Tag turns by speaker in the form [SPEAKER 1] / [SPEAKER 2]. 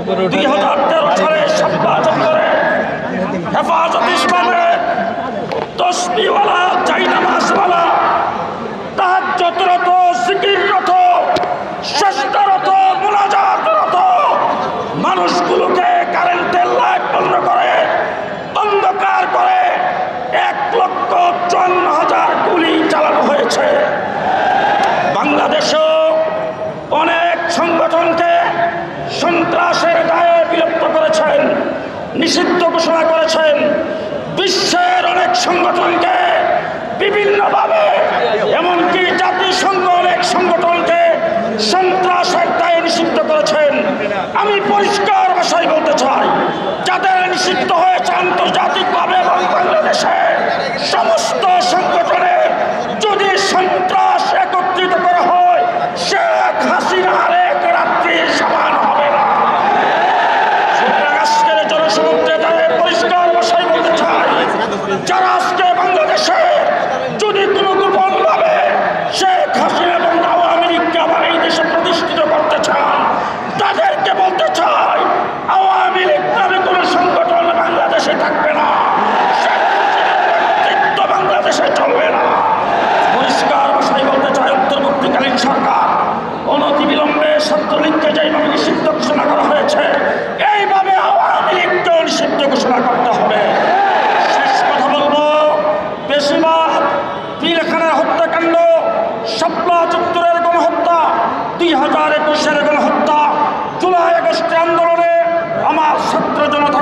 [SPEAKER 1] 2013 সালে শাপলা চত্বরে হেফাজত ইসলামের তসবিহওয়ালা জায়নামাজওয়ালা তাহাজ্জুদরত জিকিররত সেজদারত মুনাজাতরত মানুষগুলোকে কারেন্টের লাইট বন্ধ করে অন্ধকার করে 1,54,000 গুলি চালানো হয়েছে। বাংলাদেশেও অনেক সংগঠনকে সন্ত্রাসের দায়ে বিলুপ্ত করেছেন, নিষিদ্ধ ঘোষণা করেছেন। বিশ্বের অনেক সংগঠনকে বিভিন্নভাবে, এমনকি জাতিসংঘ অনেক সংগঠনকে সন্ত্রাসের দায়ে নিষিদ্ধ করেছেন। আমি পরিষ্কার ভাষায় বলতে চাই, যাদের নিষিদ্ধ হয়েছে আন্তর্জাতিকভাবে এবং বাংলাদেশে সমস্ত সংগঠনে যদি সন্ত্রাস একত্রিত করা হয়, শেখ হাসিনার এক রাত্রির সমান হবে না। সুতরাং আজকের জনসমুদ্রে তাদের পরিষ্কার ভাষায় বলতে চাই, যারা আজকে বাংলাদেশে যদি কোনো গোপন ভাবে শেখ হাসিনা এবং আওয়ামী লীগকে আবার এই দেশে প্রতিষ্ঠিত করতে চান, তাদেরকে বলতে চাই, আওয়ামী লীগ নামে কোনো সংগঠন বাংলাদেশে থাকবে না, শেখ হাসিনার নেতৃত্ব বাংলাদেশে চলবে না। পরিষ্কার ভাষায় বলতে চাই, অন্তর্বর্তীকালীন সরকার অনতিবিলম্বে ছাত্রলীগকে যেভাবে নিষিদ্ধ ঘোষণা করা হয়েছে, এইভাবে আওয়ামী লীগকেও নিষিদ্ধ ঘোষণা করতে হবে। শেষ কথা বলবো, বেশিরভাগ পীরখানার হত্যাকাণ্ড, শাপলা চত্বরের গণহত্যা, 2021-এর গণহত্যা, জুলাই আগস্টের আন্দোলনে আমার ছাত্র জনতা